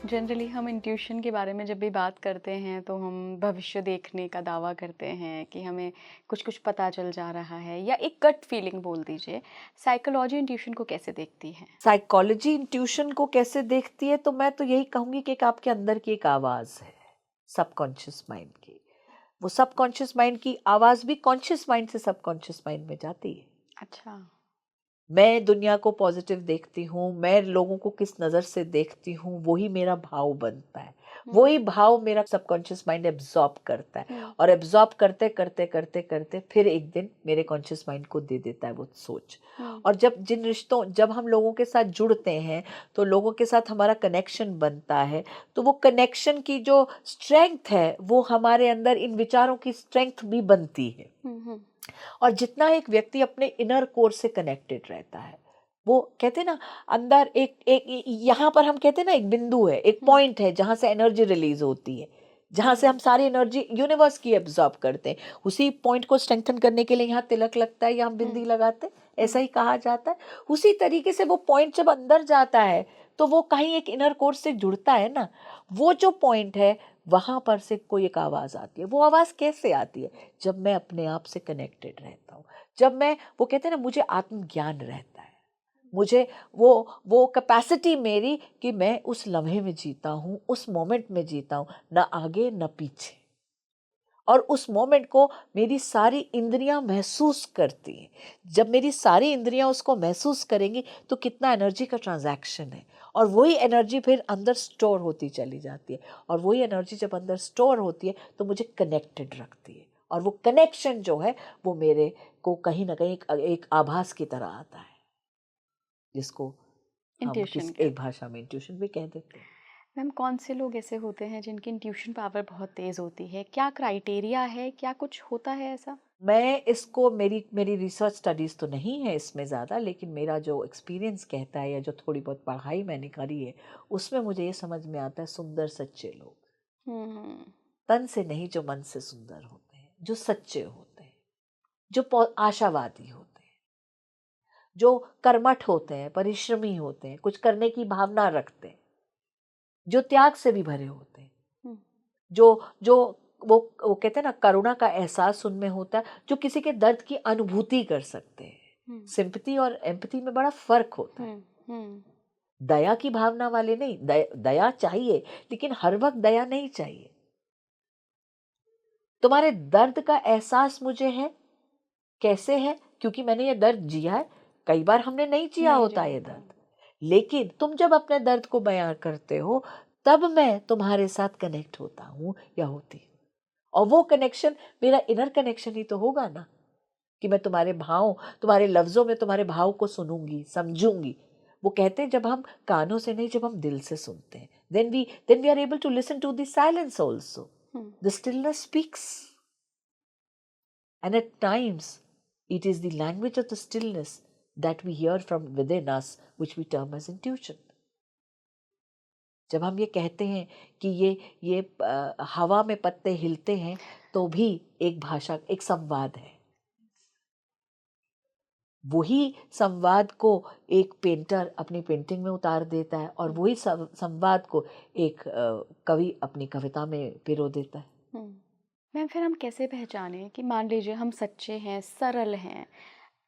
Generally हम intuition के बारे में जब भी बात करते हैं तो हम भविष्य देखने का दावा करते हैं कि हमें कुछ कुछ पता चल जा रहा है, या एक गट फीलिंग बोल दीजिए। साइकोलॉजी इंट्यूशन को कैसे देखती है? साइकोलॉजी इंट्यूशन को कैसे देखती है, तो मैं तो यही कहूंगी कि एक आपके अंदर की एक आवाज है, सबकॉन्शियस माइंड की। वो सबकॉन्शियस माइंड की आवाज भी कॉन्शियस माइंड से सबकॉन्शियस माइंड में जाती है। अच्छा। मैं दुनिया को पॉजिटिव देखती हूँ, मैं लोगों को किस नज़र से देखती हूँ, वही मेरा भाव बनता है। हम्म। वही भाव मेरा सबकॉन्शियस माइंड एब्जॉर्ब करता है, हम्म। और एब्जॉर्ब करते करते करते करते फिर एक दिन मेरे कॉन्शियस माइंड को दे देता है वो सोच। हम्म। और जब हम लोगों के साथ जुड़ते हैं, तो लोगों के साथ हमारा कनेक्शन बनता है, तो वो कनेक्शन की जो स्ट्रेंथ है, वो हमारे अंदर इन विचारों की स्ट्रेंथ भी बनती है। हम्म। और जितना एक व्यक्ति अपने इनर कोर से कनेक्टेड रहता है, वो कहते हैं ना, अंदर एक एक यहाँ पर हम कहते हैं ना, एक बिंदु है, एक हम्म। पॉइंट है जहाँ से एनर्जी रिलीज होती है, जहाँ से हम्म। हम सारी एनर्जी यूनिवर्स की एब्जॉर्ब करते हैं। उसी पॉइंट को स्ट्रेंथन करने के लिए यहाँ तिलक लगता है या हम बिंदी हम्म। लगाते हैं, ऐसा हम्म। ही कहा जाता है। उसी तरीके से वो पॉइंट जब अंदर जाता है, तो वो कहीं एक इनर कोर से जुड़ता है ना, वो जो पॉइंट है, वहां पर से कोई एक आवाज आती है। वो आवाज कैसे आती है? जब मैं अपने आप से कनेक्टेड रहता हूँ, जब मैं, वो कहते हैं ना, मुझे आत्मज्ञान रहता है, मुझे वो कैपेसिटी मेरी कि मैं उस लम्हे में जीता हूँ, उस मोमेंट में जीता हूँ, न आगे न पीछे। और उस मोमेंट को मेरी सारी इंद्रियां महसूस करती हैं। जब मेरी सारी इंद्रियां उसको महसूस करेंगी, तो कितना एनर्जी का ट्रांजैक्शन है, और वही एनर्जी फिर अंदर स्टोर होती चली जाती है। और वही एनर्जी जब अंदर स्टोर होती है, तो मुझे कनेक्टेड रखती है। और वो कनेक्शन जो है, वो मेरे को कहीं ना कहीं एक आभास की तरह आता है, जिसको हम इंट्यूशन किस एक कहते हैं। भाषा में इंट्यूशन भी कह देते हैं। मैम, कौन से लोग ऐसे होते हैं जिनकी इंट्यूशन पावर बहुत तेज होती है? क्या क्राइटेरिया है? क्या कुछ होता है ऐसा? मैं इसको, मेरी मेरी रिसर्च स्टडीज़ तो नहीं है इसमें ज़्यादा, लेकिन मेरा जो एक्सपीरियंस कहता है, या जो थोड़ी बहुत पढ़ाई मैंने करी है, उसमें मुझे ये समझ में आता है, सुंदर सच्चे लोग, हम्म। तन से नहीं, जो मन से सुंदर होते हैं, जो सच्चे होते हैं, जो आशावादी होते हैं, जो कर्मठ होते हैं, परिश्रमी होते हैं, कुछ करने की भावना रखते हैं, जो त्याग से भी भरे होते हैं, हम्म। जो जो वो कहते हैं ना, करुणा का एहसास उनमें होता है, जो किसी के दर्द की अनुभूति कर सकते हैं। हम्म। सिंपैथी और एम्पैथी में बड़ा फर्क होता है। हम्म। हम्म। दया की भावना वाले नहीं, दया चाहिए, लेकिन हर वक्त दया नहीं चाहिए। तुम्हारे दर्द का एहसास मुझे है, कैसे है? क्योंकि मैंने ये दर्द जिया है। कई बार हमने नहीं जिया नहीं होता जाए ये तो। दर्द, लेकिन तुम जब अपने दर्द को बयां करते हो, तब मैं तुम्हारे साथ कनेक्ट होता हूँ या होती हूँ। और वो कनेक्शन मेरा इनर कनेक्शन ही तो होगा ना, कि मैं तुम्हारे भाव, तुम्हारे लफ्जों में तुम्हारे भाव को सुनूंगी, समझूंगी। वो कहते हैं, जब हम कानों से नहीं, जब हम दिल से सुनते हैं, then we are able to listen to the silence also. Hmm. The stillness speaks, and at times it is the language of the stillness that we hear from within us, which we term as intuition. जब हम ये कहते हैं कि ये हवा में पत्ते हिलते हैं, तो भी एक भाषा, एक संवाद है। वही संवाद को एक पेंटर अपनी पेंटिंग में उतार देता है, और वही संवाद को एक कवि अपनी कविता में पिरो देता है। हम्म। मैम, फिर हम कैसे पहचानें कि मान लीजिए हम सच्चे हैं, सरल हैं,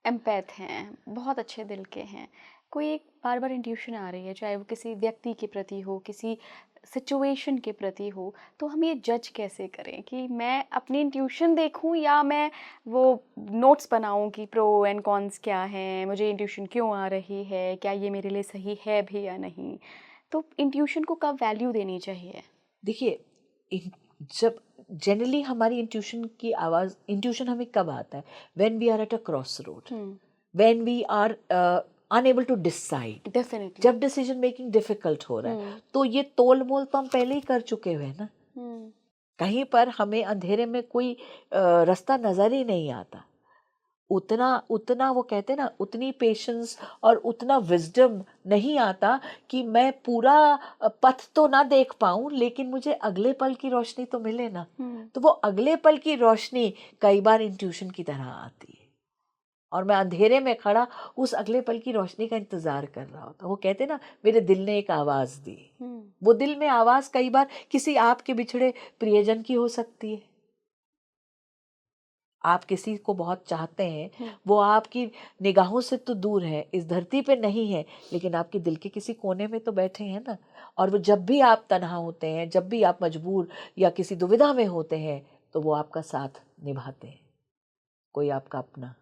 एम्पैथ हैं, बहुत अच्छे दिल के हैं, कोई एक बार बार इंट्यूशन आ रही है, चाहे वो किसी व्यक्ति के प्रति हो, किसी सिचुएशन के प्रति हो, तो हम ये जज कैसे करें कि मैं अपनी इंट्यूशन देखूं या मैं वो नोट्स बनाऊं कि प्रो एंड कॉन्स क्या हैं, मुझे इंट्यूशन क्यों आ रही है, क्या ये मेरे लिए सही है भी या नहीं? तो इंट्यूशन को कब वैल्यू देनी चाहिए? देखिए, जब जनरली हमारी इंट्यूशन की आवाज, इंट्यूशन हमें कब आता है? When we are at a cross road, hmm. When we are unable to decide, definitely. जब डिसीजन मेकिंग डिफिकल्ट हो रहा है। हम्म। तो ये तोल मोल तो हम पहले ही कर चुके हुए हैं ना। हम्म। कहीं पर हमें अंधेरे में कोई रास्ता नजर ही नहीं आता। उतना उतना वो कहते हैं ना, उतनी पेशेंस और उतना विजडम नहीं आता कि मैं पूरा पथ तो ना देख पाऊं, लेकिन मुझे अगले पल की रोशनी तो मिले ना। हम्म। तो वो अगले पल की रोशनी कई बार इंट्यूशन की तरह आती है, और मैं अंधेरे में खड़ा उस अगले पल की रोशनी का इंतजार कर रहा होता। वो कहते ना, मेरे दिल ने एक आवाज दी। वो दिल में आवाज कई बार किसी आपके बिछड़े प्रियजन की हो सकती है। आप किसी को बहुत चाहते हैं, वो आपकी निगाहों से तो दूर है, इस धरती पे नहीं है, लेकिन आपके दिल के किसी कोने में तो बैठे हैं ना। और वो जब भी आप तन्हा होते हैं, जब भी आप मजबूर या किसी दुविधा में होते हैं, तो वो आपका साथ निभाते हैं, कोई आपका अपना।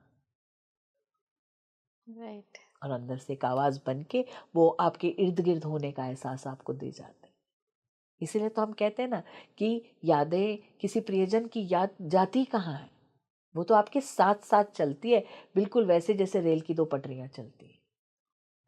राइट। और अंदर से एक आवाज बन के वो आपके इर्द गिर्द होने का एहसास आपको दे जाते हैं। इसीलिए तो हम कहते हैं ना कि यादें, किसी प्रियजन की याद जाती कहाँ है, वो तो आपके साथ साथ चलती है, बिल्कुल वैसे जैसे रेल की दो पटरियां चलती है।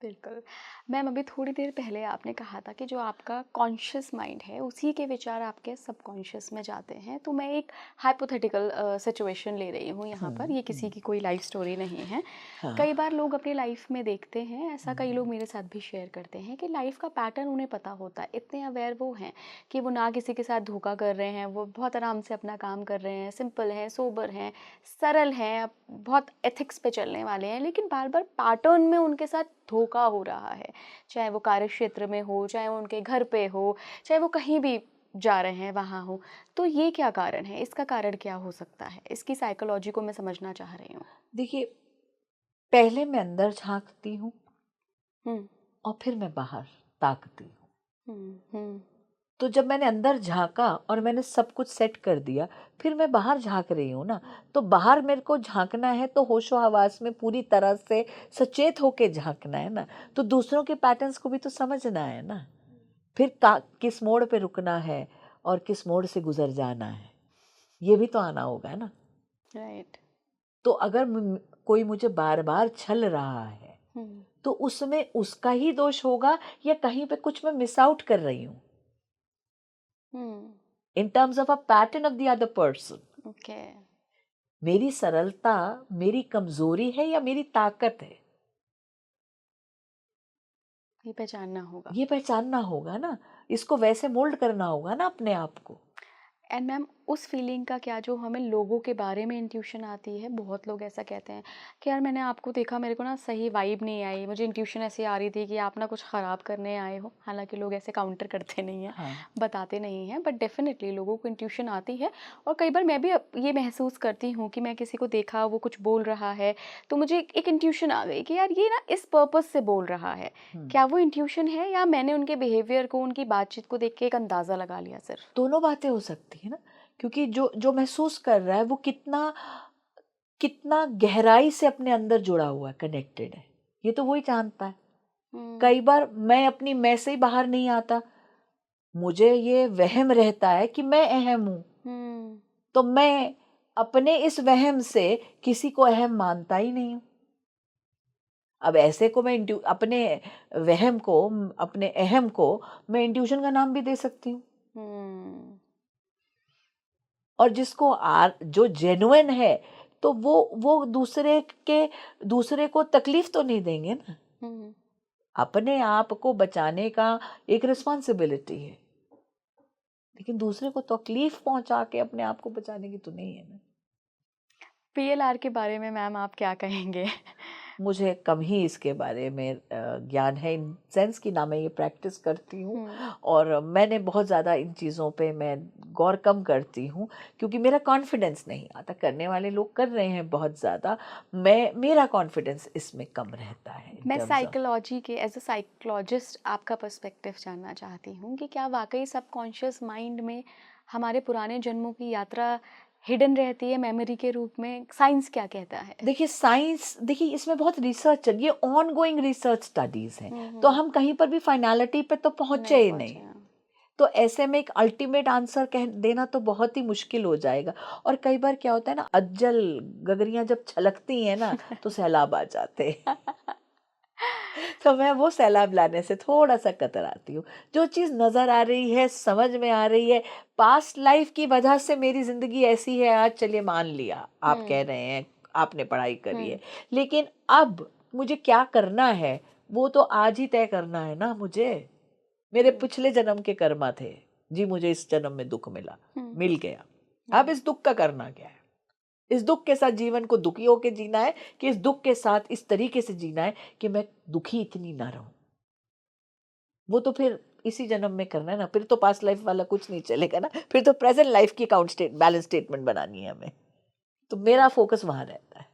बिल्कुल। मैम, अभी थोड़ी देर पहले आपने कहा था कि जो आपका कॉन्शियस माइंड है उसी के विचार आपके सबकॉन्शियस में जाते हैं। तो मैं एक हाइपोथेटिकल सिचुएशन ले रही हूँ यहाँ पर, ये किसी की कोई लाइफ स्टोरी नहीं है। हाँ। कई बार लोग अपनी लाइफ में देखते हैं, ऐसा कई लोग मेरे साथ भी शेयर करते हैं कि लाइफ का पैटर्न उन्हें पता होता है, इतने अवेयर वो हैं कि वो ना किसी के साथ धोखा कर रहे हैं, वो बहुत आराम से अपना काम कर रहे हैं, सिंपल हैं, सोबर हैं, सरल हैं, बहुत एथिक्स पे चलने वाले हैं, लेकिन बार बार पैटर्न में उनके साथ धोखा हो रहा है। चाहे वो कार्य क्षेत्र में हो, चाहे वो उनके घर पे हो, चाहे वो कहीं भी जा रहे हैं वहाँ हो। तो ये क्या कारण है, इसका कारण क्या हो सकता है? इसकी साइकोलॉजी को मैं समझना चाह रही हूँ। देखिए, पहले मैं अंदर झांकती हूँ हम्म। और फिर मैं बाहर ताकती हूँ। हम्म। तो जब मैंने अंदर झांका और मैंने सब कुछ सेट कर दिया, फिर मैं बाहर झांक रही हूँ ना। तो बाहर मेरे को झांकना है तो होशो हवास में पूरी तरह से सचेत होके झांकना है ना। तो दूसरों के पैटर्न्स को भी तो समझना है ना। फिर किस मोड़ पे रुकना है और किस मोड़ से गुजर जाना है, ये भी तो आना होगा ना। राइट। तो अगर कोई मुझे बार बार छल रहा है, तो उसमें उसका ही दोष होगा या कहीं पे कुछ मैं मिस आउट कर रही हूँ in terms of a pattern of the other person. Okay. मेरी सरलता मेरी कमजोरी है या मेरी ताकत है, ये पहचानना होगा। ये पहचानना होगा ना। इसको वैसे मोल्ड करना होगा ना अपने आप को। एंड मैम, उस फीलिंग का क्या जो हमें लोगों के बारे में इंट्यूशन आती है? बहुत लोग ऐसा कहते हैं कि यार मैंने आपको देखा, मेरे को ना सही वाइब नहीं आई, मुझे इंट्यूशन ऐसी आ रही थी कि आप ना कुछ ख़राब करने आए हो। हालांकि लोग ऐसे काउंटर करते नहीं हैं, हाँ। बताते नहीं हैं, बट डेफिनेटली लोगों को इंट्यूशन आती है। और कई बार मैं भी ये महसूस करती हूँ कि मैं किसी को देखा, वो कुछ बोल रहा है, तो मुझे एक इंट्यूशन आ गई कि यार ये ना इस पर्पज़ से बोल रहा है। क्या वो इंट्यूशन है या मैंने उनके बिहेवियर को, उनकी बातचीत को देख के एक अंदाज़ा लगा लिया सिर्फ? दोनों बातें हो सकती है ना, क्योंकि जो जो महसूस कर रहा है वो कितना कितना गहराई से अपने अंदर जुड़ा हुआ है, कनेक्टेड है, ये तो वही जानता है। कई बार मैं अपनी मैं से ही बाहर नहीं आता, मुझे ये वहम रहता है कि मैं अहम हूं, तो मैं अपने इस वहम से किसी को अहम मानता ही नहीं हूं। अब ऐसे को मैं अपने वहम को, अपने अहम को मैं इंट्यूशन का नाम भी दे सकती हूँ। और जिसको जो जेन्युइन है, तो वो दूसरे को तकलीफ तो नहीं देंगे ना। अपने आप को बचाने का एक रिस्पॉन्सिबिलिटी है, लेकिन दूसरे को तकलीफ पहुंचा के अपने आप को बचाने की तो नहीं है ना। पीएलआर के बारे में मैम आप क्या कहेंगे? मुझे कम ही इसके बारे में ज्ञान है, इन सेंस कि ना मैं ये प्रैक्टिस करती हूँ और मैंने बहुत ज़्यादा इन चीज़ों पे मैं गौर कम करती हूँ, क्योंकि मेरा कॉन्फिडेंस नहीं आता। करने वाले लोग कर रहे हैं बहुत ज़्यादा, मेरा कॉन्फिडेंस इसमें कम रहता है। मैं साइकोलॉजी के एज अ साइकोलॉजिस्ट आपका पर्सपेक्टिव जानना चाहती हूँ कि क्या वाकई सबकॉन्शियस माइंड में हमारे पुराने जन्मों की यात्रा हिडन रहती है मेमोरी के रूप में? साइंस क्या कहता है? देखिए, साइंस, देखिए इसमें बहुत रिसर्च है, ये ऑन गोइंग रिसर्च स्टडीज हैं, तो हम कहीं पर भी फाइनलिटी पे तो पहुंचे ही नहीं। तो ऐसे में एक अल्टीमेट आंसर कह देना तो बहुत ही मुश्किल हो जाएगा। और कई बार क्या होता है ना, अज्जल गगरियां जब छलकती हैं ना तो सैलाब आ जाते हैं। तो मैं वो सैलाब लाने से थोड़ा सा कतराती हूँ। जो चीज़ नज़र आ रही है, समझ में आ रही है, पास्ट लाइफ की वजह से मेरी ज़िंदगी ऐसी है आज, चलिए मान लिया आप कह रहे हैं, आपने पढ़ाई करी है, लेकिन अब मुझे क्या करना है वो तो आज ही तय करना है ना मुझे। मेरे पिछले जन्म के कर्मा थे जी, मुझे इस जन्म में दुख मिला, मिल गया, अब इस दुख का करना क्या है, इस दुख के साथ जीवन को दुखी होके जीना है कि इस दुख के साथ इस तरीके से जीना है कि मैं दुखी इतनी ना रहूं। वो तो फिर इसी जन्म में करना है ना, फिर तो पास्ट लाइफ वाला कुछ नहीं चलेगा ना, फिर तो प्रेजेंट लाइफ की अकाउंट बैलेंस स्टेटमेंट बनानी है हमें। तो मेरा फोकस वहां रहता है।